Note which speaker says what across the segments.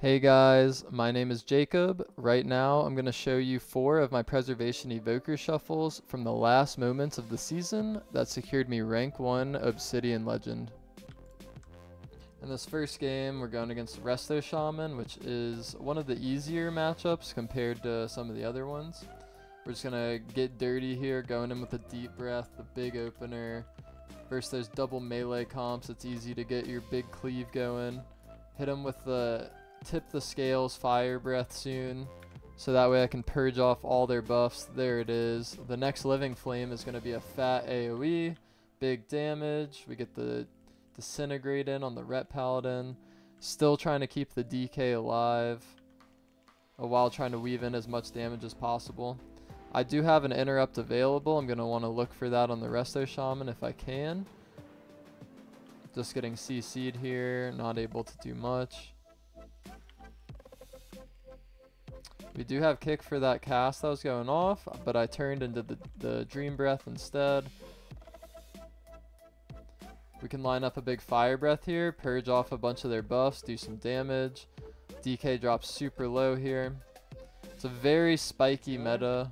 Speaker 1: Hey guys, my name is Jacob. Right now I'm going to show you 4 of my preservation evoker shuffles from the last moments of the season that secured me rank 1 Obsidian Legend. In this first game we're going against Resto Shaman, which is one of the easier matchups compared to some of the other ones. We're just going to get dirty here, going in with a deep breath, the big opener. Versus those double melee comps, it's easy to get your big cleave going. Hit them with the tip the scales fire breath soon, so that way I can purge off all their buffs. There it is. The next living flame is going to be a fat AoE, big damage. We get the disintegrate in on the ret paladin, still trying to keep the DK alive while trying to weave in as much damage as possible. I do have an interrupt available. I'm going to want to look for that on the Resto Shaman if I can. Just getting CC'd here, not able to do much. We do have kick for that cast that was going off, but I turned into the dream breath instead. We can line up a big fire breath here, purge off a bunch of their buffs, do some damage. DK drops super low here. It's a very spiky meta.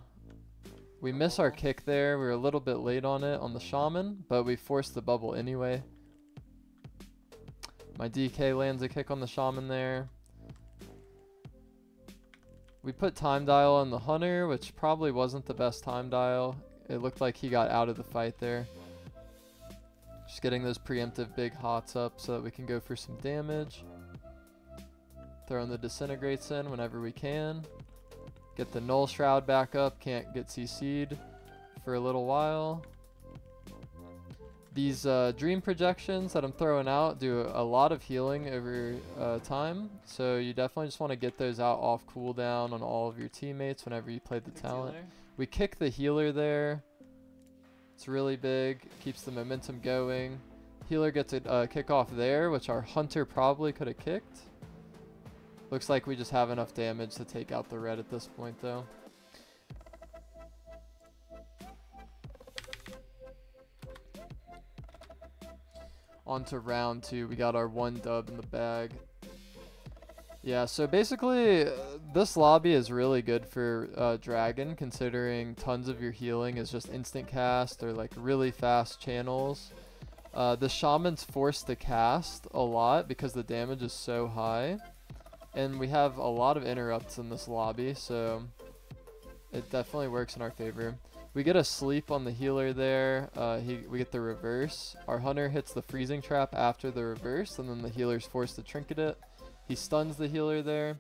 Speaker 1: We miss our kick there. We were a little bit late on it on the shaman, but we forced the bubble anyway. My DK lands a kick on the shaman there. We put time dial on the hunter, which probably wasn't the best time dial. It looked like he got out of the fight there. Just getting those preemptive big hots up so that we can go for some damage. Throwing the disintegrates in whenever we can. Get the null shroud back up, can't get CC'd for a little while. These dream projections that I'm throwing out do a lot of healing over time, so you definitely just want to get those out off cooldown on all of your teammates whenever you play the talent. We kick the healer there. It's really big, keeps the momentum going. Healer gets a kick off there, which our hunter probably could have kicked. Looks like we just have enough damage to take out the red at this point though. On to round 2, we got our 1 dub in the bag. Yeah, so basically this lobby is really good for Dragon, considering tons of your healing is just instant cast or like really fast channels. The Shaman's forced to cast a lot because the damage is so high. And we have a lot of interrupts in this lobby, so it definitely works in our favor. We get a sleep on the healer there. We get the reverse. Our hunter hits the freezing trap after the reverse, and then the healer's forced to trinket it. He stuns the healer there.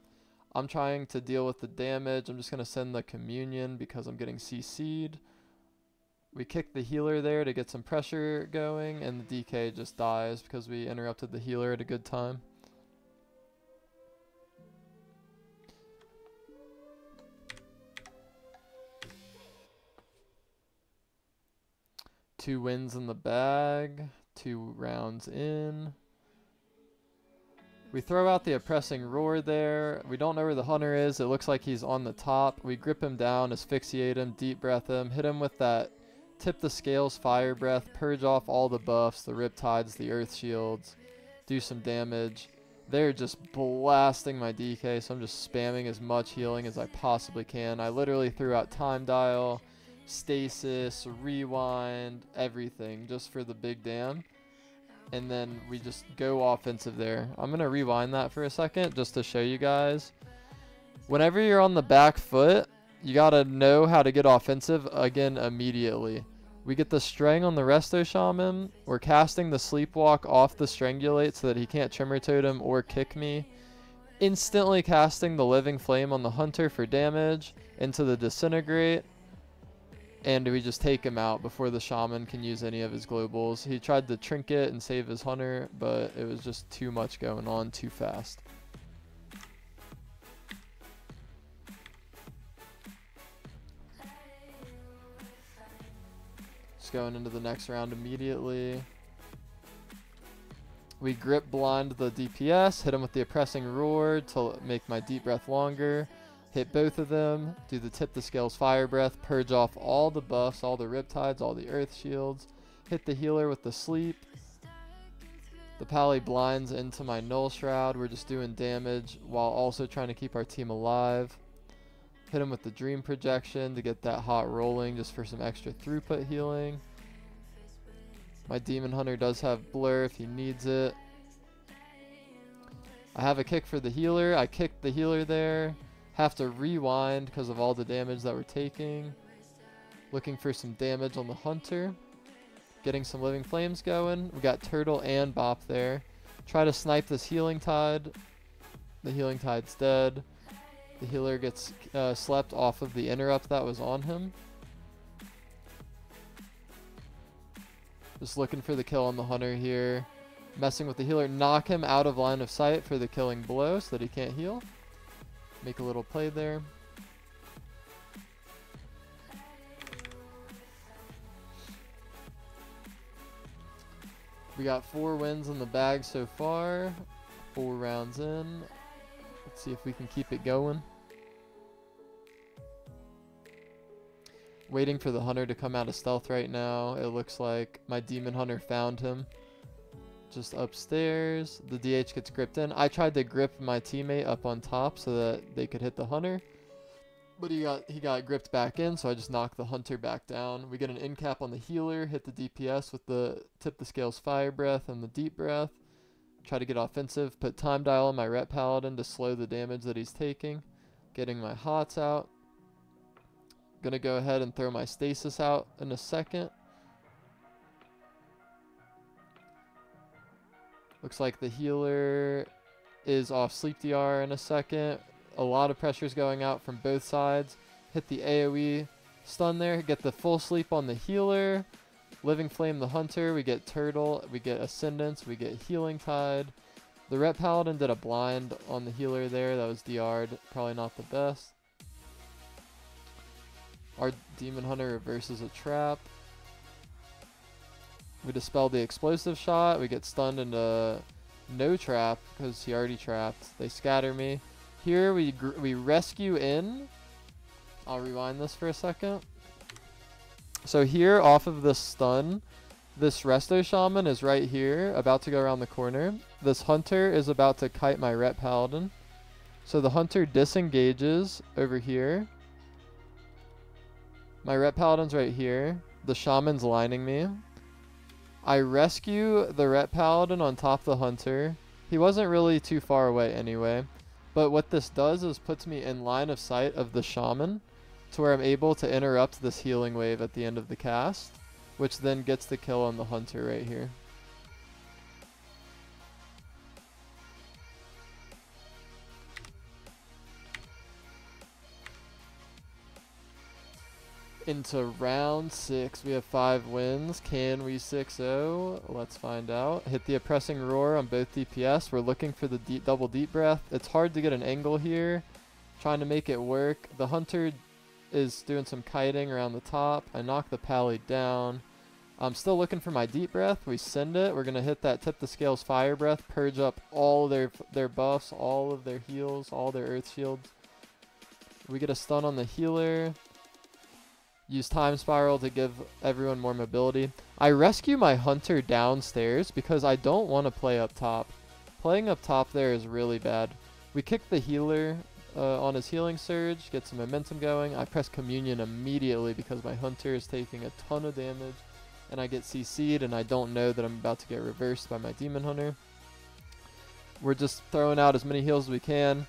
Speaker 1: I'm trying to deal with the damage. I'm just going to send the communion because I'm getting CC'd. We kick the healer there to get some pressure going, and the DK just dies because we interrupted the healer at a good time. Two wins in the bag, 2 rounds in. We throw out the oppressing roar there. We don't know where the hunter is. It looks like he's on the top. We grip him down, asphyxiate him, deep breath him, hit him with that tip the scales fire breath, purge off all the buffs, the riptides, the earth shields, do some damage. They're just blasting my DK, so I'm just spamming as much healing as I possibly can. I literally threw out time dial, stasis, rewind, everything just for the big dam, and then we just go offensive there. I'm gonna rewind that for a second just to show you guys. Whenever you're on the back foot, you gotta know how to get offensive again immediately. We get the strang on the Resto Shaman. We're casting the sleepwalk off the strangulate so that he can't tremor totem or kick me. Instantly casting the living flame on the hunter for damage into the disintegrate. And we just take him out before the shaman can use any of his globals. He tried to trinket and save his hunter, but it was just too much going on too fast. Just going into the next round immediately. We grip blind the DPS, hit him with the oppressing roar to make my deep breath longer. Hit both of them, do the tip the scales fire breath, purge off all the buffs, all the riptides, all the earth shields. Hit the healer with the sleep. The pally blinds into my Null Shroud. We're just doing damage while also trying to keep our team alive. Hit him with the Dream Projection to get that hot rolling just for some extra throughput healing. My Demon Hunter does have Blur if he needs it. I have a kick for the healer. I kicked the healer there. Have to rewind because of all the damage that we're taking. Looking for some damage on the Hunter. Getting some Living Flames going. We got Turtle and Bop there. Try to snipe this Healing Tide. The Healing Tide's dead. The healer gets slept off of the interrupt that was on him. Just looking for the kill on the Hunter here. Messing with the healer. Knock him out of line of sight for the killing blow so that he can't heal. Make a little play there. We got 4 wins in the bag so far. 4 rounds in. Let's see if we can keep it going. Waiting for the Hunter to come out of stealth right now. It looks like my Demon Hunter found him. Just upstairs. The DH gets gripped in. I tried to grip my teammate up on top so that they could hit the Hunter. But he got gripped back in, so I just knocked the Hunter back down. We get an in cap on the healer. Hit the DPS with the Tip the Scales Fire Breath and the Deep Breath. Try to get offensive. Put Time Dial on my Ret Paladin to slow the damage that he's taking. Getting my Hots out. Gonna go ahead and throw my Stasis out in a second. Looks like the healer is off Sleep DR in a second. A lot of pressure's going out from both sides. Hit the AoE stun there. Get the full sleep on the healer. Living Flame the Hunter. We get Turtle. We get Ascendance. We get Healing Tide. The Ret Paladin did a blind on the healer there. That was DR'd. Probably not the best. Our Demon Hunter reverses a trap. We dispel the explosive shot. We get stunned into no trap because he already trapped. They scatter me. Here we rescue in. I'll rewind this for a second. So here off of this stun, this Resto Shaman is right here, about to go around the corner. This Hunter is about to kite my Ret Paladin. So the Hunter disengages over here. My Ret Paladin's right here. The Shaman's lining me. I rescue the Ret Paladin on top of the Hunter. He wasn't really too far away anyway. But what this does is puts me in line of sight of the Shaman to where I'm able to interrupt this healing wave at the end of the cast, which then gets the kill on the Hunter right here. Into round 6. We have 5 wins. Can we 6-0? Let's find out. Hit the Oppressing Roar on both DPS. We're looking for the double Deep Breath. It's hard to get an angle here. Trying to make it work. The Hunter is doing some kiting around the top. I knock the pally down. I'm still looking for my Deep Breath. We send it. We're going to hit that Tip the Scales Fire Breath. Purge up all their buffs, all of their heals, all their Earth Shields. We get a stun on the healer. Use Time Spiral to give everyone more mobility. I rescue my Hunter downstairs because I don't want to play up top. Playing up top there is really bad. We kick the healer on his healing surge, get some momentum going. I press Communion immediately because my Hunter is taking a ton of damage. And I get CC'd and I don't know that I'm about to get reversed by my Demon Hunter. We're just throwing out as many heals as we can.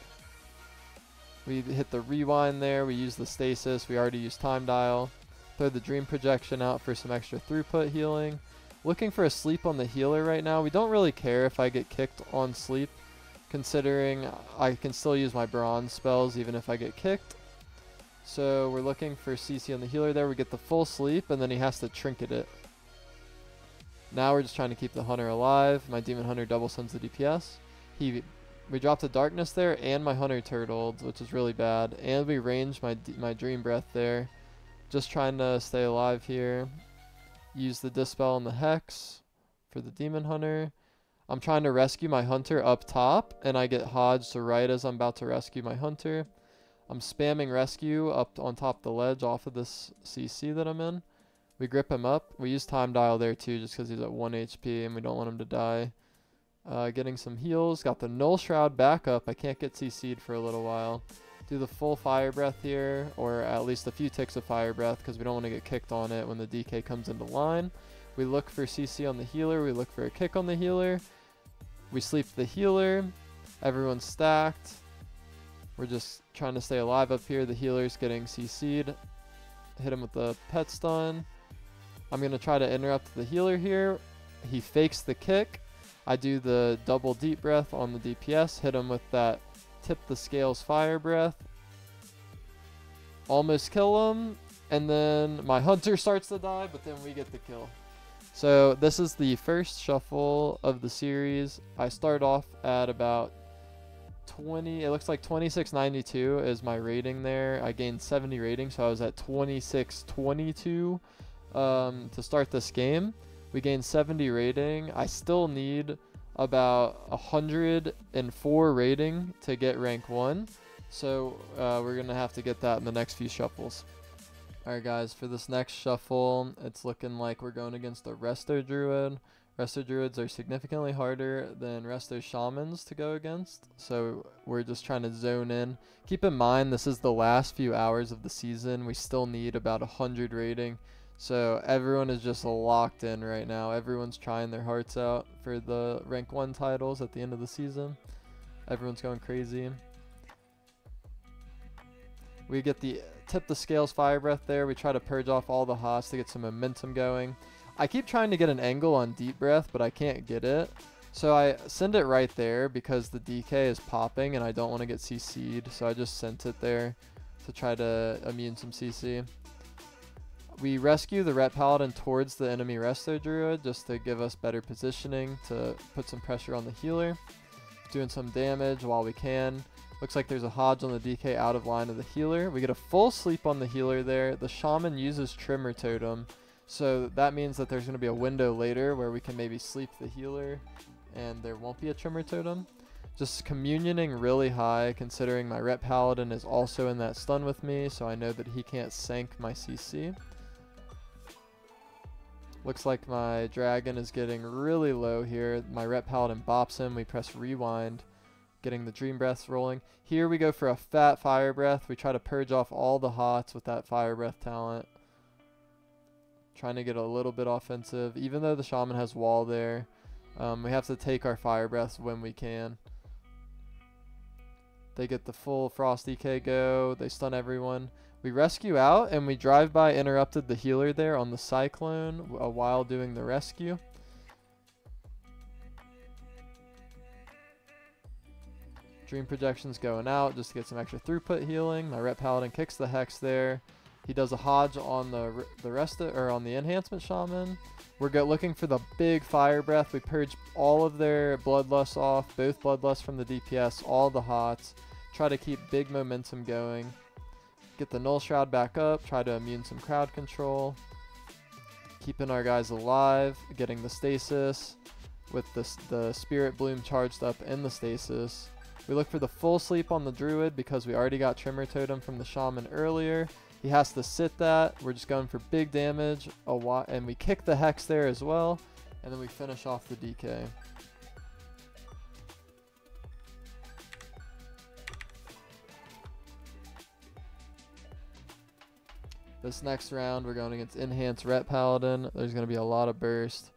Speaker 1: We hit the rewind there. We use the stasis. We already used Time Dial. Throw the Dream Projection out for some extra throughput healing. Looking for a sleep on the healer right now. We don't really care if I get kicked on sleep, considering I can still use my bronze spells even if I get kicked. So we're looking for CC on the healer there. We get the full sleep and then he has to trinket it. Now we're just trying to keep the Hunter alive. My Demon Hunter double suns the DPS. We dropped the Darkness there, and my Hunter turtled, which is really bad. And we ranged my Dream Breath there. Just trying to stay alive here. Use the Dispel and the Hex for the Demon Hunter. I'm trying to rescue my Hunter up top, and I get hodged to right as I'm about to rescue my Hunter. I'm spamming rescue up on top of the ledge off of this CC that I'm in. We grip him up. We use Time Dial there too, just because he's at 1 HP, and we don't want him to die. Getting some heals. Got the Null Shroud back up. I can't get CC'd for a little while. Do the full Fire Breath here, or at least a few ticks of Fire Breath, because we don't want to get kicked on it when the DK comes into line. We look for CC on the healer. We look for a kick on the healer. We sleep the healer. Everyone's stacked. We're just trying to stay alive up here. The healer's getting CC'd. Hit him with the pet stun. I'm going to try to interrupt the healer here. He fakes the kick. I do the double deep breath on the DPS. Hit him with that tip the scales fire breath. Almost kill him. And then my hunter starts to die, but then we get the kill. So this is the first shuffle of the series. I start off at about 20, it looks like 2692 is my rating there. I gained 70 rating, so I was at 2622 to start this game. We gained 70 rating. I still need about 104 rating to get rank 1. So we're going to have to get that in the next few shuffles. Alright guys, for this next shuffle, it's looking like we're going against a Resto Druid. Resto Druids are significantly harder than Resto Shamans to go against, so we're just trying to zone in. Keep in mind, this is the last few hours of the season. We still need about 100 rating, so everyone is just locked in right now. Everyone's trying their hearts out for the rank 1 titles at the end of the season. Everyone's going crazy. We get the tip the scales fire breath there. We try to purge off all the HOTS to get some momentum going. I keep trying to get an angle on deep breath, but I can't get it. So I send it right there because the DK is popping and I don't want to get CC'd. So I just sent it there to try to immune some CC. We rescue the Ret Paladin towards the enemy Resto Druid just to give us better positioning to put some pressure on the healer. Doing some damage while we can. Looks like there's a Hodge on the DK out of line of the healer. We get a full sleep on the healer there. The Shaman uses Tremor Totem. So that means that there's going to be a window later where we can maybe sleep the healer and there won't be a Tremor Totem. Just communioning really high considering my Ret Paladin is also in that stun with me, so I know that he can't sank my CC. Looks like my dragon is getting really low here. My Ret Paladin bops him. We press rewind, getting the Dream Breaths rolling. Here we go for a fat Fire Breath. We try to purge off all the HOTS with that Fire Breath talent. Trying to get a little bit offensive. Even though the Shaman has wall there, we have to take our Fire Breaths when we can. They get the full Frost DK go. They stun everyone. We rescue out and we drive by interrupted the healer there on the Cyclone while doing the rescue. Dream Projection's going out just to get some extra throughput healing. My Ret Paladin kicks the Hex there. He does a Hodge on on the Enhancement Shaman. We're looking for the big Fire Breath. We purge all of their Bloodlust off, both Bloodlust from the DPS, all the HOTS. Try to keep big momentum going. Get the Null Shroud back up. Try to immune some crowd control. Keeping our guys alive. Getting the Stasis with the Spirit Bloom charged up in the Stasis. We look for the full sleep on the Druid because we already got Tremor Totem from the Shaman earlier. He has to sit that. We're just going for big damage. And we kick the Hex there as well. And then we finish off the DK. This next round, we're going against Enhanced Ret Paladin. There's going to be a lot of burst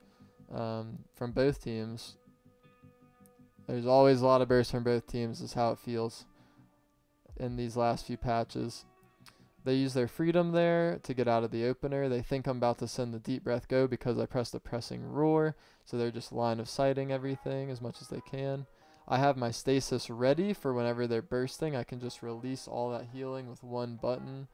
Speaker 1: from both teams. There's always a lot of burst from both teams is how it feels in these last few patches. They use their freedom there to get out of the opener. They think I'm about to send the Deep Breath go because I pressed the Pressing Roar. So they're just line of sighting everything as much as they can. I have my Stasis ready for whenever they're bursting. I can just release all that healing with one button.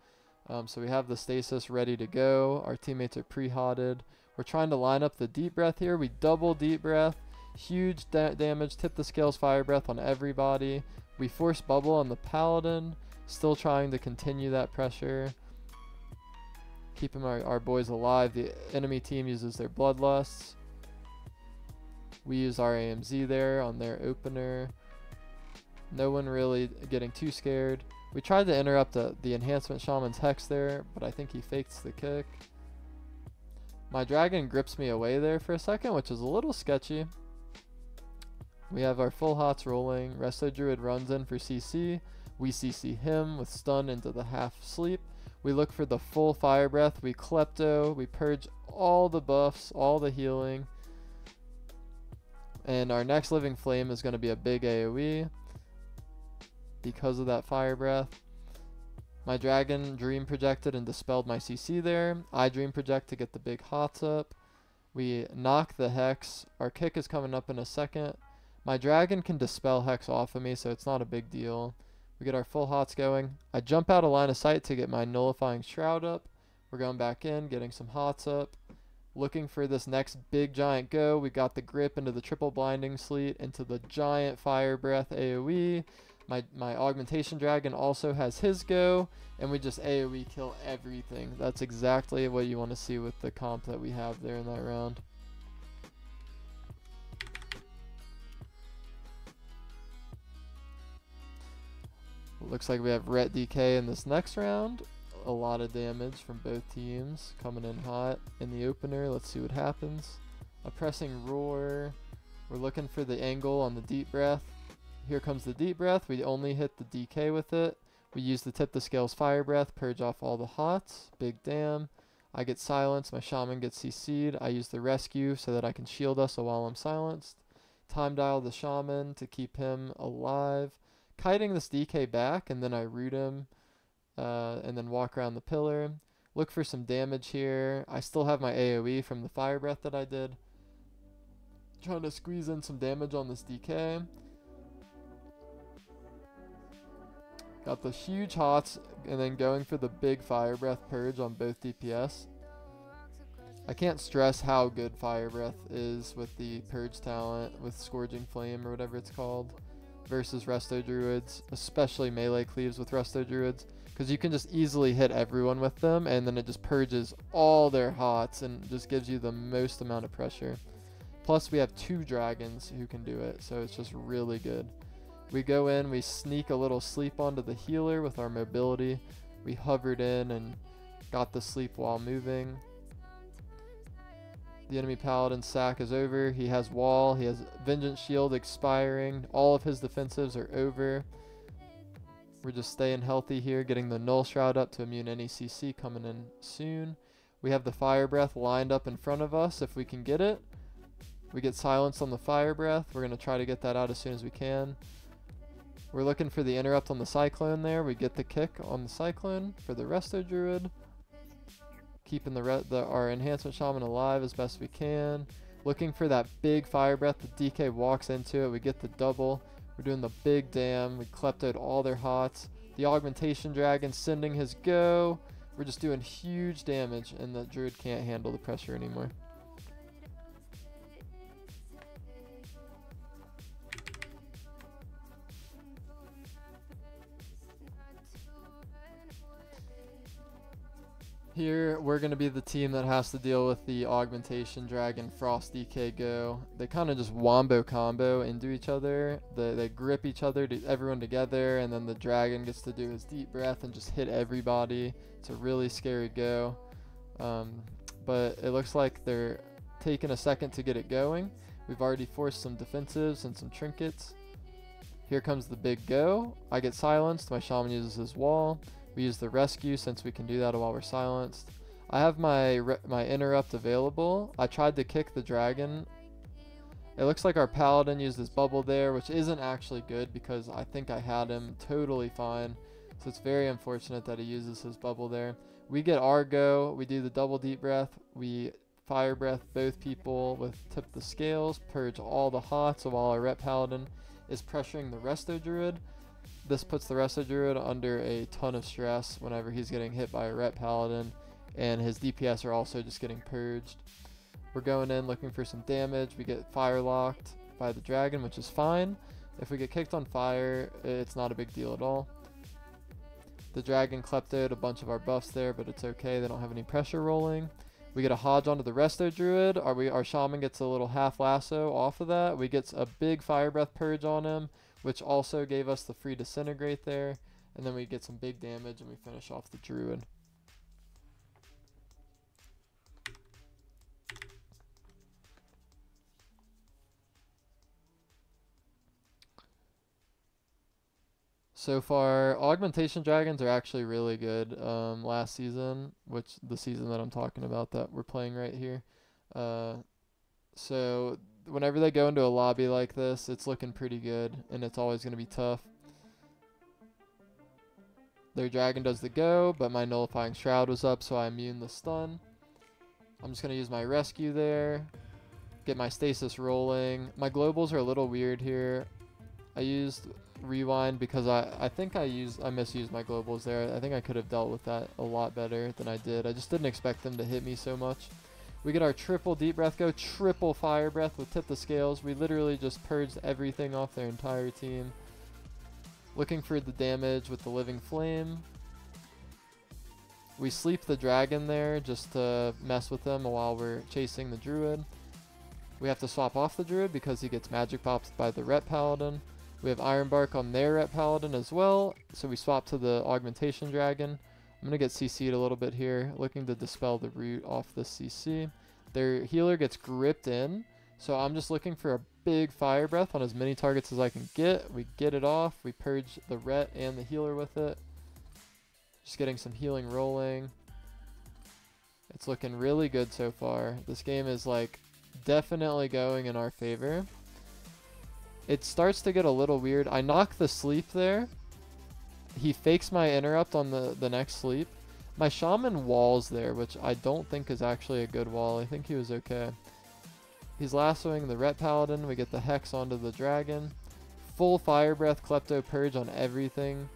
Speaker 1: So we have the Stasis ready to go. Our teammates are pre-hotted. We're trying to line up the Deep Breath here. We double Deep Breath. Huge damage. Tip the Scales Fire Breath on everybody. We force Bubble on the Paladin. Still trying to continue that pressure. Keeping our boys alive. The enemy team uses their Bloodlusts. We use our AMZ there on their opener. No one really getting too scared. We tried to interrupt the Enhancement Shaman's Hex there, but I think he fakes the kick. My dragon grips me away there for a second, which is a little sketchy. We have our full hots rolling. Resto Druid runs in for CC. We CC him with stun into the half sleep. We look for the full fire breath. We klepto. We purge all the buffs, all the healing. And our next living flame is going to be a big AoE because of that fire breath. My dragon dream projected and dispelled my CC there. I dream project to get the big hots up. We knock the hex. Our kick is coming up in a second. My dragon can dispel hex off of me, so it's not a big deal. We get our full hots going. I jump out of line of sight to get my nullifying shroud up. We're going back in, getting some hots up. Looking for this next big giant go. We got the grip into the triple blinding sleet, into the giant fire breath AoE. My augmentation dragon also has his go, and we just AoE kill everything. That's exactly what you want to see with the comp that we have there in that round. Looks like we have Ret DK in this next round. A lot of damage from both teams coming in hot in the opener. Let's see what happens. A pressing roar. We're looking for the angle on the deep breath. Here comes the deep breath. We only hit the DK with it. We use the tip the scales fire breath, purge off all the hots. Big damn. I get silenced. My shaman gets CC'd. I use the rescue so that I can shield us while I'm silenced. Time dial the shaman to keep him alive. Kiting this DK back, and then I root him, and then walk around the pillar. Look for some damage here. I still have my AoE from the fire breath that I did. Trying to squeeze in some damage on this DK. Got the huge hots, and then going for the big fire breath purge on both DPS. I can't stress how good fire breath is with the purge talent, with Scourging Flame or whatever it's called, versus Resto Druids, especially melee cleaves with Resto Druids, because you can just easily hit everyone with them, and then it just purges all their hots and just gives you the most amount of pressure. Plus we have 2 dragons who can do it, so it's just really good. We go in, we sneak a little sleep onto the healer with our mobility. We hovered in and got the sleep while moving. The enemy paladin sack is over. He has wall, he has vengeance shield expiring. All of his defensives are over. We're just staying healthy here, getting the null shroud up to immune any CC coming in soon. We have the fire breath lined up in front of us if we can get it. We get silence on the fire breath. We're going to try to get that out as soon as we can. We're looking for the interrupt on the cyclone there. We get the kick on the cyclone for the Resto Druid. Keeping our enhancement shaman alive as best we can. Looking for that big fire breath. The DK walks into it. We get the double. We're doing the big damn. We kleptoed all their hots. The augmentation dragon sending his go. We're just doing huge damage, and the druid can't handle the pressure anymore. Here, we're going to be the team that has to deal with the Augmentation Dragon Frost DK Go. They kind of just wombo combo into each other. They grip each other, everyone together, and then the dragon gets to do his deep breath and just hit everybody. It's a really scary go. But it looks like they're taking a second to get it going. We've already forced some defensives and some trinkets. Here comes the big go. I get silenced. My shaman uses his wall. We use the rescue since we can do that while we're silenced. I have my interrupt available. I tried to kick the dragon. It looks like our paladin used his bubble there, which isn't actually good because I think I had him totally fine. So it's very unfortunate that he uses his bubble there. We get our go. We do the double deep breath. We fire breath both people with tip the scales, purge all the hots while our ret paladin is pressuring the Resto Druid. This puts the Resto Druid under a ton of stress whenever he's getting hit by a ret paladin, and his DPS are also just getting purged. We're going in looking for some damage. We get fire locked by the dragon, which is fine. If we get kicked on fire, it's not a big deal at all. The dragon kleptoed a bunch of our buffs there, but it's okay. They don't have any pressure rolling. We get a hodge onto the Resto Druid. Our shaman gets a little half lasso off of that. We get a big fire breath purge on him, which also gave us the free disintegrate there. And then we get some big damage and we finish off the druid. So far, augmentation dragons are actually really good. Last season, which the season that I'm talking about that we're playing right here. Uh, so whenever they go into a lobby like this, it's looking pretty good, and it's always going to be tough. Their dragon does the go, but my nullifying shroud was up, so I immune the stun. I'm just going to use my rescue there. Get my stasis rolling. My globals are a little weird here. I used rewind because I think I misused my globals there. I think I could have dealt with that a lot better than I did. I just didn't expect them to hit me so much. We get our triple deep breath go, triple fire breath with tip the scales. We literally just purged everything off their entire team. Looking for the damage with the living flame. We sleep the dragon there just to mess with them while we're chasing the druid. We have to swap off the druid because he gets magic popped by the ret paladin. We have Iron Bark on their ret paladin as well, so we swap to the augmentation dragon. I'm going to get CC'd a little bit here, looking to dispel the root off this CC. Their healer gets gripped in, so I'm just looking for a big fire breath on as many targets as I can get. We get it off, we purge the ret and the healer with it. Just getting some healing rolling. It's looking really good so far. This game is like definitely going in our favor. It starts to get a little weird. I knock the sleep there. He fakes my interrupt on the next sleep. My shaman walls there, which I don't think is actually a good wall. I think he was okay. He's lassoing the ret paladin. We get the hex onto the dragon. Full fire breath klepto purge on everything.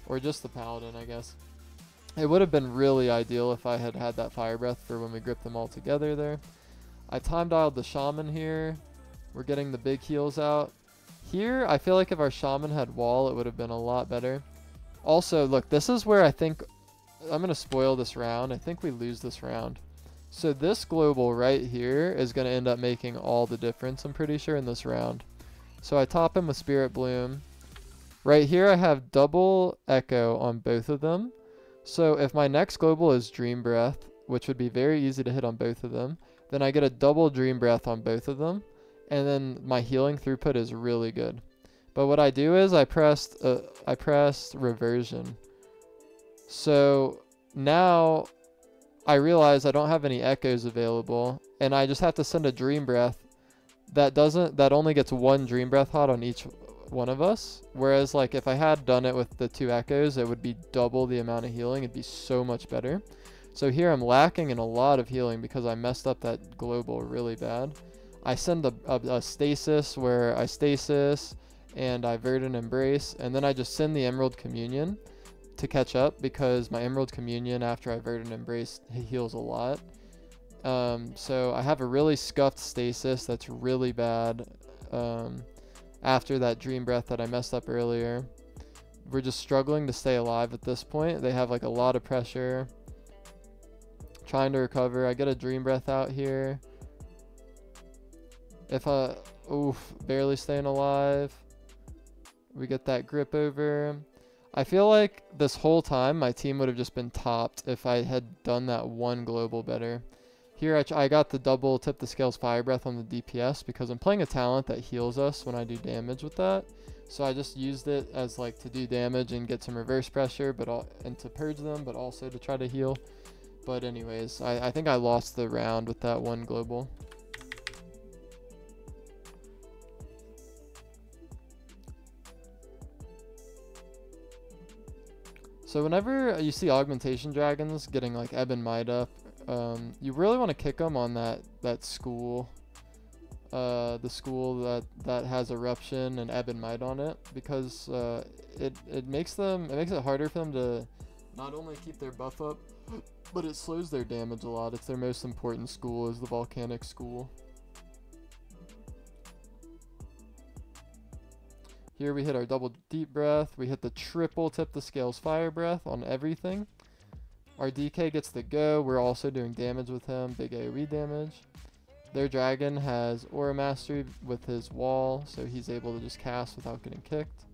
Speaker 1: Or just the paladin, I guess. It would have been really ideal if I had had that fire breath for when we gripped them all together there. I time dialed the shaman here. We're getting the big heals out. Here, I feel like if our shaman had wall, it would have been a lot better. Also, look, this is where I think I'm going to spoil this round. I think we lose this round. So this global right here is going to end up making all the difference, I'm pretty sure, in this round. So I top him with Spirit Bloom. Right here, I have double echo on both of them. So if my next global is Dream Breath, which would be very easy to hit on both of them, then I get a double Dream Breath on both of them. And then my healing throughput is really good. But what I do is I pressed reversion. So now I realize I don't have any echoes available, and I just have to send a Dream Breath that only gets one Dream Breath hot on each one of us. Whereas like if I had done it with the 2 echoes, it would be double the amount of healing. It'd be so much better. So here I'm lacking in a lot of healing because I messed up that global really bad. I send a stasis where I stasis and I Verdant Embrace, and then I just send the Emerald Communion to catch up because my Emerald Communion after I Verdant Embrace heals a lot. So I have a really scuffed stasis that's really bad after that Dream Breath that I messed up earlier. We're just struggling to stay alive at this point. They have like a lot of pressure. Trying to recover. I get a Dream Breath out here. Barely staying alive. We get that grip over. I feel like this whole time my team would have just been topped if I had done that one global better. Here I got the double tip the scales fire breath on the DPS because I'm playing a talent that heals us when I do damage with that. So I just used it as like to do damage and get some reverse pressure, and to purge them, but also to try to heal. But anyways, I think I lost the round with that one global. So whenever you see augmentation dragons getting like Ebb and Might up, you really want to kick them on that school, the school that has eruption and Ebb and Might on it, because it makes it harder for them to not only keep their buff up, but it slows their damage a lot. It's their most important school, is the volcanic school. Here we hit our double deep breath. We hit the triple tip the scales fire breath on everything. Our DK gets the go. We're also doing damage with him, big AoE damage. Their dragon has Aura Mastery with his wall, so he's able to just cast without getting kicked.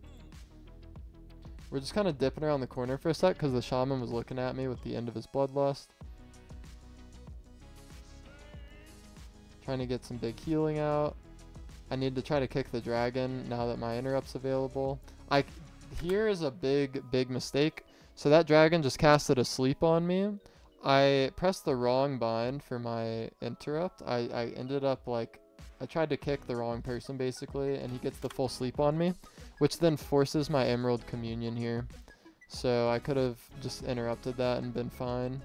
Speaker 1: We're just kind of dipping around the corner for a sec because the shaman was looking at me with the end of his bloodlust. Trying to get some big healing out. I need to try to kick the dragon now that my interrupt's available. here is a big mistake. So that dragon just casted a sleep on me. I pressed the wrong bind for my interrupt. I ended up like, I tried to kick the wrong person basically, and he gets the full sleep on me, which then forces my Emerald Communion here. So I could have just interrupted that and been fine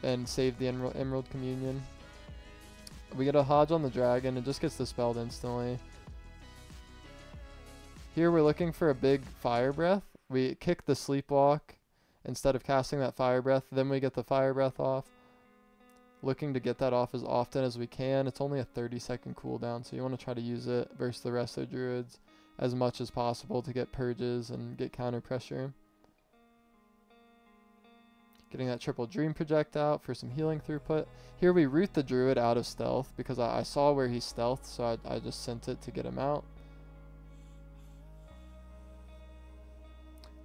Speaker 1: and saved the Emerald Communion. We get a Hodge on the dragon. It just gets dispelled instantly. Here we're looking for a big Fire Breath. We kick the Sleepwalk instead of casting that Fire Breath. Then we get the Fire Breath off. Looking to get that off as often as we can. It's only a 30-second cooldown, so you want to try to use it versus the rest of Druids as much as possible to get purges and get counter pressure. Getting that triple Dream Project out for some healing throughput. Here we root the Druid out of stealth because I saw where he stealthed, so I just sent it to get him out.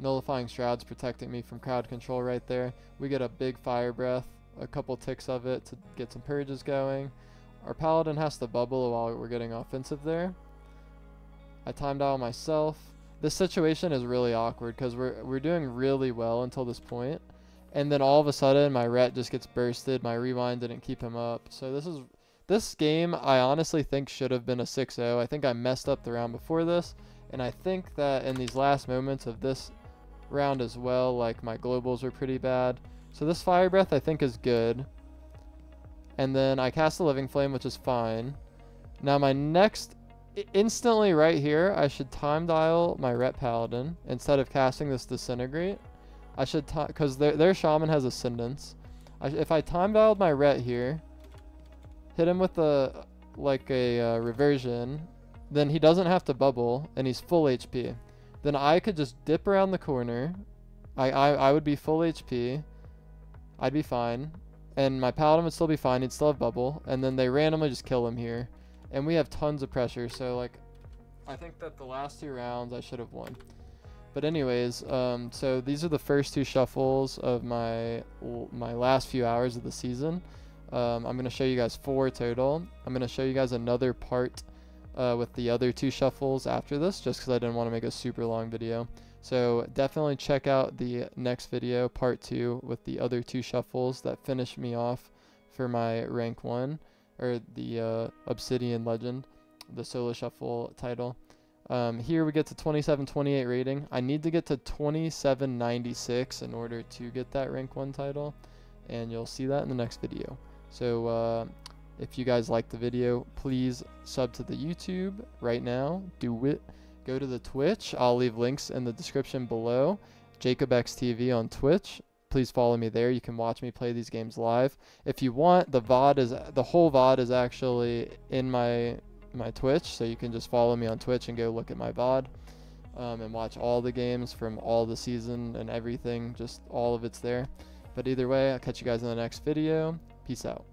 Speaker 1: Nullifying Shroud's protecting me from crowd control right there. We get a big Fire Breath, a couple ticks of it to get some purges going. Our Paladin has to bubble while we're getting offensive there. I time dial myself. This situation is really awkward because we're doing really well until this point. And then all of a sudden my ret just gets bursted. My rewind didn't keep him up. So this game I honestly think should have been a 6-0. I think I messed up the round before this. And I think that in these last moments of this round as well, like my globals were pretty bad. So this Fire Breath I think is good. And then I cast a Living Flame, which is fine. Now my next, instantly right here, I should time dial my Ret Paladin instead of casting this Disintegrate. I should, because their Shaman has Ascendance. If I time dialed my Ret here, hit him with a Reversion, then he doesn't have to bubble, and he's full HP. Then I could just dip around the corner. I would be full HP. I'd be fine. And my Paladin would still be fine. He'd still have bubble. And then they randomly just kill him here. And we have tons of pressure. So, like, I think that the last 2 rounds I should have won. But anyways, so these are the first 2 shuffles of my last few hours of the season. I'm going to show you guys 4 total. I'm going to show you guys another part with the other 2 shuffles after this, just because I didn't want to make a super long video. So definitely check out the next video, part 2, with the other 2 shuffles that finish me off for my rank 1, or the Obsidian Legend, the solo shuffle title. Here we get to 2728 rating. I need to get to 2796 in order to get that rank 1 title, and you'll see that in the next video. So if you guys like the video, please sub to the YouTube right now. Do it. Go to the Twitch. I'll leave links in the description below. JacobXTV on Twitch. Please follow me there. You can watch me play these games live. If you want, the whole VOD is actually in my Twitch, so you can just follow me on Twitch and go look at my VOD and watch all the games from all the season and everything. Just all of it's there. But either way, I'll catch you guys in the next video. Peace out.